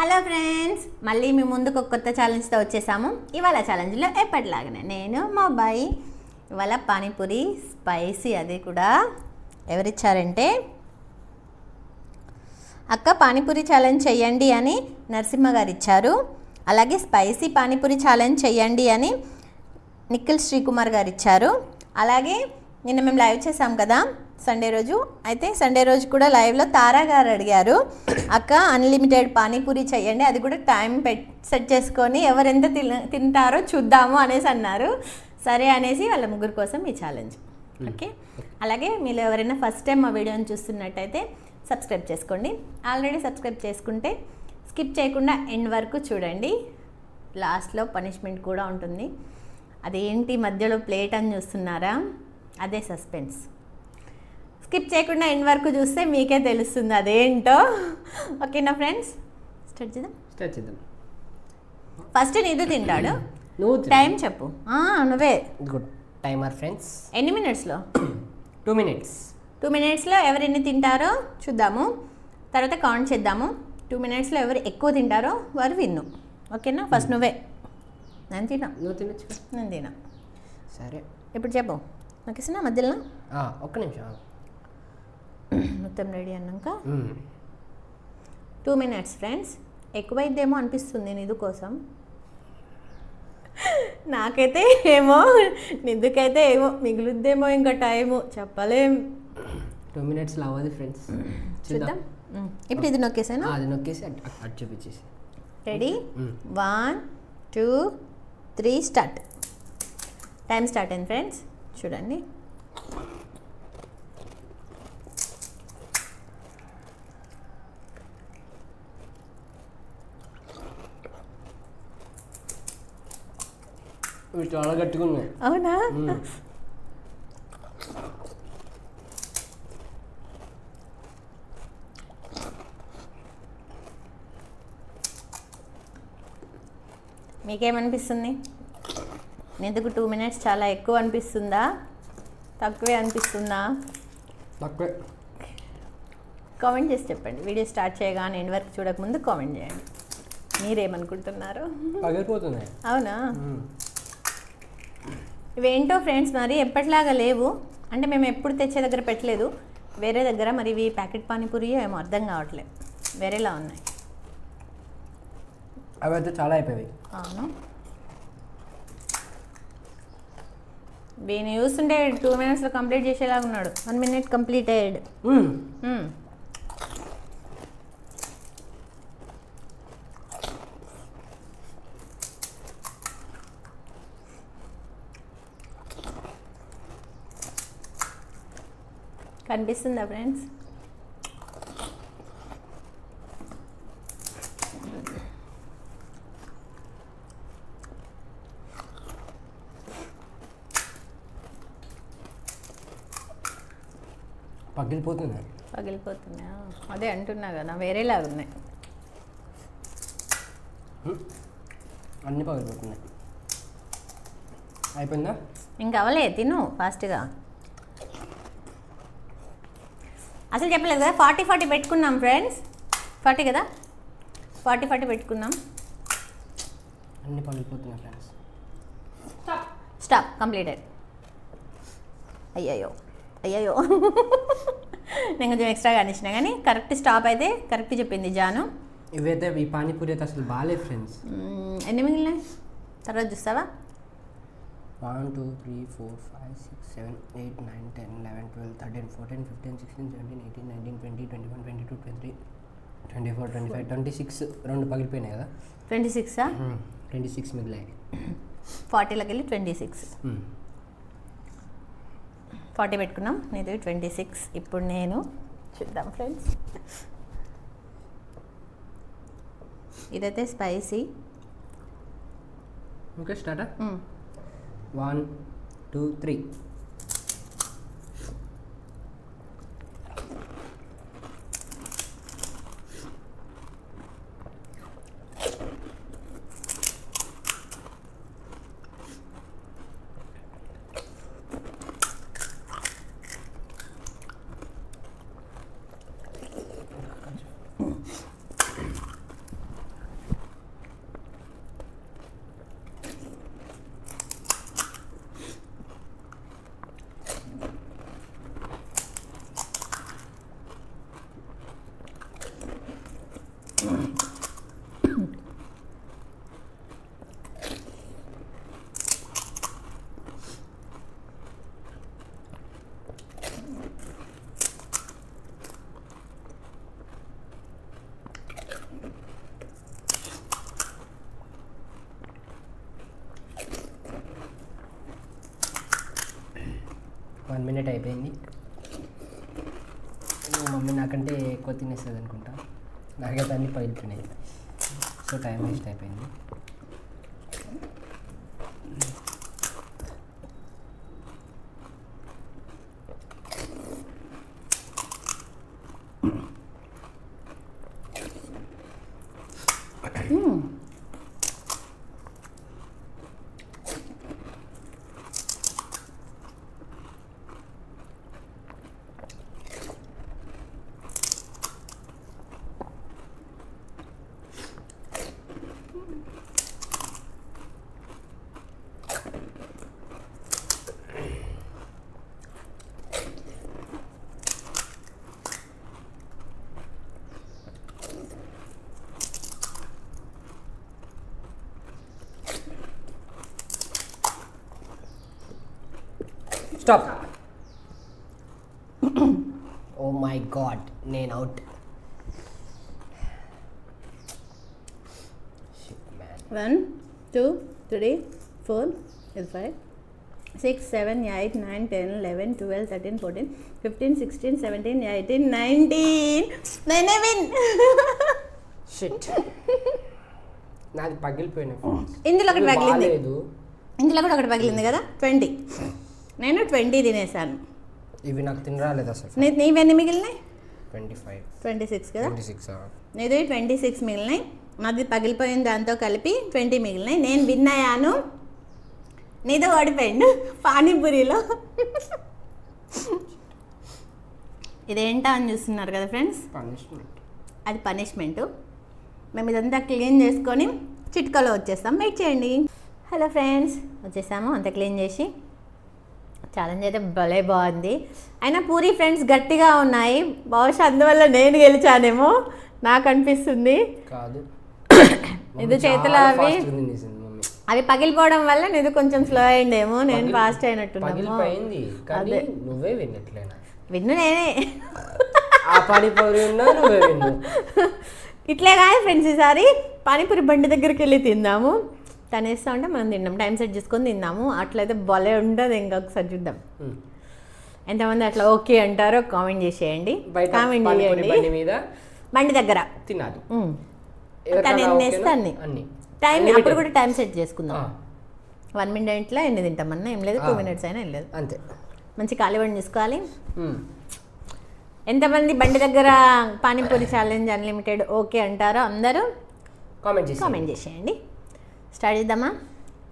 Hello friends, మళ్ళీ మీ ముందుకు ఒక కొత్త ఛాలెంజ్తో వచ్చేసాము. ఇవాళ ఛాలెంజ్లో ఎప్పటిలాగానే నేను మా అబ్బాయి ఇవాళ పానీపూరి స్పైసీ, అది కూడా ఎవరిచ్చారంటే అక్క పానీపూరి ఛాలెంజ్ చెయ్యండి అని నరసింహ గారు ఇచ్చారు. అలాగే స్పైసీ పానీపూరి ఛాలెంజ్ చెయ్యండి అని నిఖిల్ శ్రీకుమార్ గారు ఇచ్చారు. అలాగే నిన్న మేము లైవ్ చేసాం కదా సండే రోజు, అయితే సండే రోజు కూడా లైవ్లో తారా గారు అడిగారు, అక్క అన్లిమిటెడ్ పానీపూరి చెయ్యండి, అది కూడా టైం సెట్ చేసుకొని ఎవరెంత తింటారో చూద్దాము అనేసి అన్నారు. సరే అనేసి వాళ్ళ ముగ్గురు కోసం ఈ ఛాలెంజ్. ఓకే, అలాగే మీరు ఎవరైనా ఫస్ట్ టైం మా వీడియోని చూస్తున్నట్టయితే సబ్స్క్రైబ్ చేసుకోండి. ఆల్రెడీ సబ్స్క్రైబ్ చేసుకుంటే స్కిప్ చేయకుండా ఎండ్ వరకు చూడండి. లాస్ట్లో పనిష్మెంట్ కూడా ఉంటుంది. అదేంటి మధ్యలో ప్లేట్ అని చూస్తున్నారా, అదే సస్పెన్స్. స్కిప్ చేయకుండా ఎండ్ వరకు చూస్తే మీకే తెలుస్తుంది అదేంటో. ఓకేనా ఫ్రెండ్స్, స్టార్ట్ చేద్దాం. ఫస్ట్ నీదు తింటాడు, నువ్వు టైం చెప్పు. నువ్వే గుడ్ టైమర్ ఫ్రెండ్స్. ఎన్ని మినిట్స్లో? 2 minutes. 2 minutesలో ఎవరు ఎన్ని తింటారో చూద్దాము, తర్వాత కౌంట్ చేద్దాము. 2 minutesలో ఎవరు ఎక్కువ తింటారో వారు విన్ను. ఓకేనా, ఫస్ట్ నువ్వే. నేను తిన్నా, నువ్వు తినచ్చు. నేను తిన్నా. సరే ఇప్పుడు చెప్పు. ఓకేనా, మధ్యలో ఒక్క నిమిషం. మొత్తం రెడీ అన్నాక 2 minutes ఫ్రెండ్స్. ఎక్కువైద్దేమో అనిపిస్తుంది నిధు కోసం, నాకైతే ఏమో, నిధుకైతే ఏమో మిగులుద్దేమో ఇంకా టైము చెప్పలేం. 2 minutesలో అవ్వదు ఫ్రెండ్స్, చూద్దాం. ఇప్పుడు ఇది నొక్కేసాను, అది నొక్కేసి అటు చూపించేసి. Ready, 1 2 3 start. టైం స్టార్ట్ అయింది ఫ్రెండ్స్, చూడండి. ఇవి చాలా గట్టిగా ఉన్నాయి. అవునా, మీకేమనిపిస్తుంది? ఎందుకు 2 minutes చాలా ఎక్కువ అనిపిస్తుందా, తక్కువే అనిపిస్తుందా? తక్కువే. కామెంట్ చేసి చెప్పండి. వీడియో స్టార్ట్ చేయగానే ఎండ్ వరకు చూడకముందు కామెంట్ చేయండి, మీరేమనుకుంటున్నారు. పగిలిపోతున్నాయి. అవునా, ఇవేంటో ఫ్రెండ్స్ మరి ఎప్పటిలాగా లేవు. అంటే మేము ఎప్పుడు తెచ్చే దగ్గర పెట్టలేదు, వేరే దగ్గర. మరి ఇవి ప్యాకెట్ పానీపూరి ఏమో అర్థం కావట్లేదు, వేరేలా ఉన్నాయి. అవి అయితే చాలా అయిపోయాయి. అవును, వీని చూస్తుంటే 2 minutesలో కంప్లీట్ చేసేలాగా ఉన్నాడు. 1 minute కంప్లీటెడ్. కనిపిస్తుందా ఫ్రెండ్స్? పగిలిపోతున్నాయి. పగిలిపోతున్నా, అదే అంటున్నా కదా, వేరేలాగా ఉన్నాయి. అన్నీ పగిలిపోతున్నాయి. అయిపోయిందా? ఇంకా అవలే, తిను ఫాస్ట్గా. అసలు చెప్పలేదు కదా 40 పెట్టుకున్నాం ఫ్రెండ్స్. 40 కదా, 40 పెట్టుకున్నాం. అన్నీ పగిలిపోతున్నాయి ఫ్రెండ్స్. Stop, completed. అయ్యయ్యో నేను కొంచెం ఎక్స్ట్రాగా అనిచ్చిన, కానీ కరెక్ట్ స్టాప్ అయితే కరెక్ట్ చెప్పింది జాను. ఇవైతే ఈ పానీపూరి అయితే అసలు బాగాలేదు ఫ్రెండ్స్. ఎన్ని మిగిలినాయి తర్వాత చూస్తావా? 1 2 3 4 5 6 7 8 9 10 11 12 13 14 15 16 17 18 19 20 21 22 23 24 25 26 రెండు పగిలిపోయినాయి కదా. 26 26 మిగిలాయి. 40లోకి వెళ్ళి 26. 40 పెట్టుకున్నాం, నీది 26. ఇప్పుడు నేను చూద్దాం ఫ్రెండ్స్. ఇదైతే స్పైసీ. Okay, start. 1 2 3. 1 minute అయిపోయింది. మమ్మీ నాకంటే ఎక్కువ తినేస్తుంది అనుకుంటా, నాకైతే అన్నీ పగిలిపోయినాయి. సో టైం వేస్ట్ అయిపోయింది. స్టాప్. ఓ మై గాడ్, నేను అవుట్. 1 2 3 4 5 6 7 8 9 10 11 12 13 14 15 16 17 18 19 నేనే విన్. షిట్, నాది పగిలిపోయిన. ఇందులో ఒకటి పగిలింది, బాలేదు. ఇందులో కూడా ఒకటి పగిలింది కదా. 20 నేను 20 తినేసాను. ఇవి నాకు తినరాలేదు అసలు. నీవెన్ని మిగిలినాయి? 25 26 కదా. 26. నీది 26 మిగిలినాయి, నాది పగిలిపోయిన దాంతో కలిపి 20 మిగిలినాయి. నేను విన్ అయ్యాను, నీతో ఓడిపోయిండు పానీపూరిలో. ఇదేంటా అని చూస్తున్నారు కదా ఫ్రెండ్స్, పనిష్మెంట్. అది పనిష్మెంటు. మేము ఇదంతా క్లీన్ చేసుకొని చిట్కలో వచ్చేస్తాం, వెయిట్ చేయండి. హలో ఫ్రెండ్స్, వచ్చేసాము అంతా క్లీన్ చేసి. ఛాలెంజ్ అయితే భలే బాగుంది. అయినా పూరి ఫ్రెండ్స్ గట్టిగా ఉన్నాయి, బహుశా అందువల్ల నేను గెలిచానేమో నాకు అనిపిస్తుంది. కాదు, ఇది చేతులు అవి పగిలిపోవడం వల్ల నీది కొంచెం స్లో అయిందేమో, నేను ఫాస్ట్ అయినట్టున్నాను. అదే నువ్వే విన్నట్లేనా? విన్ను నేనే. ఆ పానీపూరి ఉన్నా నువ్వే విన్ను. ఇట్లే కాదు ఫ్రెండ్స్, ఈసారి పానీపూరి బండి దగ్గరికి వెళ్ళి తిందాము. తను వేస్తా ఉంటే మనం తిన్నాం, టైం సెట్ చేసుకొని తిందాము. అట్లయితే భలే ఉంటుంది. ఇంకొకసారి చూద్దాం ఎంతమంది అట్లా ఓకే అంటారో కామెంట్ చేసేయండి. కామెంట్ చేయండి. బండి దగ్గర తినాలి. తను ఎన్ని వేస్తే అన్ని టైం, అప్పుడు కూడా టైం సెట్ చేసుకుందాం. 1 minute ఎన్ని తింటామన్నా ఏం లేదు, 2 minutes అయినా ఏం లేదు, అంతే. మంచి ఖాళీ బండి చూసుకోవాలి. ఎంతమంది బండి దగ్గర పానీపూరి ఛాలెంజ్ అన్లిమిటెడ్ ఓకే అంటారో అందరూ కామెంట్ చేసేయండి. స్టార్ట్ చేద్దామా?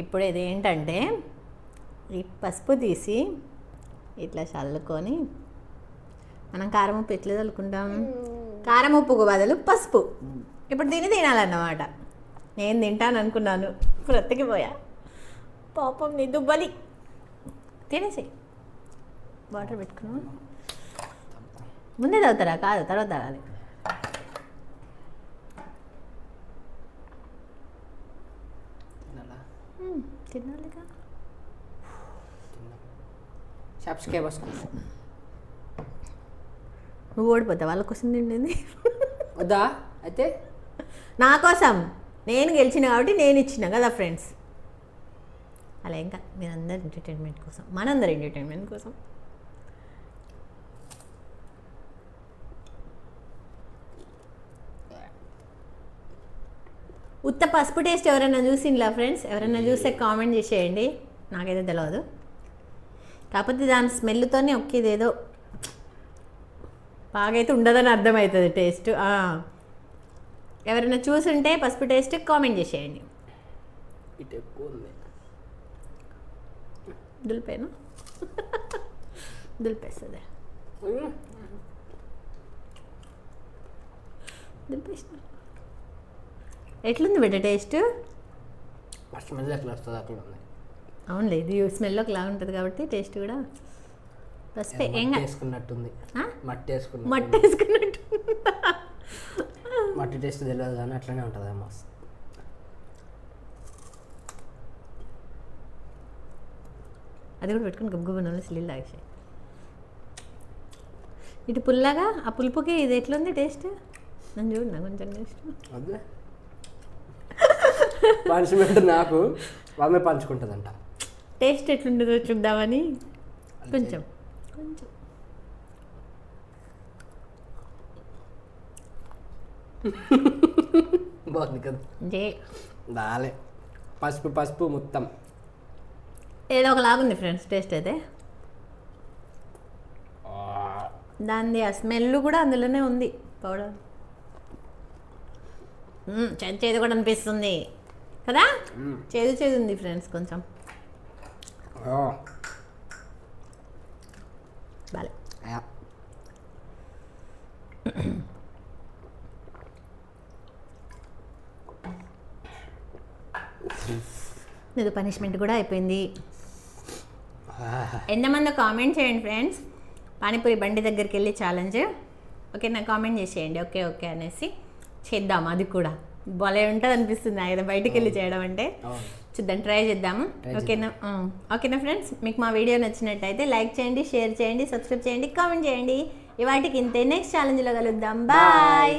ఇప్పుడు ఇది ఏంటంటే, ఈ పసుపు తీసి ఇట్లా చల్లుకొని, మనం కారం ఉప్పు ఎట్లా చల్లుకుంటాం, కారం ఉప్పుకు బదులు పసుపు. ఇప్పుడు దీన్ని తినాలన్నమాట. నేను తింటాను అనుకున్నాను, బ్రతికిపోయా. పాపం నీ దుబ్బలి. తినేసి వాటర్ పెట్టుకున్నాం. ముందే తాగుతారా? కాదు, తర్వాత తాగాలి. తినాలిగా. నువ్వు ఓడిపోతావు, వాళ్ళ కోసం తిండింది వద్దా? అయితే నా కోసం, నేను గెలిచిన కాబట్టి నేను ఇచ్చిన కదా ఫ్రెండ్స్. అలా ఇంకా మీరందరు ఎంటర్టైన్మెంట్ కోసం, మనందరు ఎంటర్టైన్మెంట్ కోసం. ఉత్త పసుపు టేస్ట్ ఎవరైనా చూసిండ్లా ఫ్రెండ్స్? ఎవరైనా చూస్తే కామెంట్ చేసేయండి, నాకైతే తెలియదు. కాకపోతే దాని స్మెల్తోనే ఒక్కేదేదో బాగైతే ఉండదని అర్థమవుతుంది టేస్ట్. ఎవరైనా చూసుంటే పసుపు టేస్ట్ కామెంట్ చేసేయండి. ఇటు ఎక్కువ ఉంది. దులిపేనా? దులిపేస్తుంది. దులిపేసిన. ఎట్లుంది బిడ్డ టేస్ట్? స్మెల్ ఎట్లా వస్తుంది అట్లా ఉంది. అవునులే, ఇది స్మెల్లోకి లా ఉంటుంది కాబట్టి టేస్ట్ కూడా పసుపే. ఏం వేసుకున్నట్టుంది, మట్టి వేసుకున్నట్టు. మట్టి టేస్ట్ తెలియదు కానీ అట్లనే ఉంటుంది అమ్మ. అది కూడా పెట్టుకుని గబ్బు నూనె నీళ్ళు తాగేసాయి. ఇటు పుల్లగా, ఆ పులుపుకి ఇది ఎట్లుంది టేస్ట్? నన్ను చూడు, నా కొంచెం టేస్ట్. అదే పనిష్మెంట్ నాకు, ఆమె పంచుకుంటుందంట. టేస్ట్ ఎట్లుంటుందో చూద్దామని కొంచెం కొంచెం బాగుంది కదా. దాలే పసుపు పసుపు మొత్తం ఏదో ఒకలాగుంది ఫ్రెండ్స్ టేస్ట్ అయితే. దాని ఆ స్మెల్ కూడా అందులోనే ఉంది పౌడర్. చేదు కూడా అనిపిస్తుంది కదా. చేదు ఉంది ఫ్రెండ్స్ కొంచెం. బాలే ఇది పనిష్మెంట్ కూడా అయిపోయింది. ఎంతమంది కామెంట్ చేయండి ఫ్రెండ్స్, పానీపూరి బండి దగ్గరికి వెళ్ళి ఛాలెంజ్. ఓకేనా, కామెంట్ చేసేయండి ఓకే ఓకే అనేసి చేద్దాం. అది కూడా భలే ఉంటుంది అనిపిస్తుంది నాకు బయటికి వెళ్ళి చేయడం అంటే. చూద్దాం, ట్రై చేద్దాము. ఓకేనా ఓకేనా ఫ్రెండ్స్, మీకు మా వీడియో నచ్చినట్టయితే లైక్ చేయండి, షేర్ చేయండి, సబ్స్క్రైబ్ చేయండి, కామెంట్ చేయండి. ఇవాటికి ఇంతే. నెక్స్ట్ ఛాలెంజ్లో కలుద్దాం. బాయ్.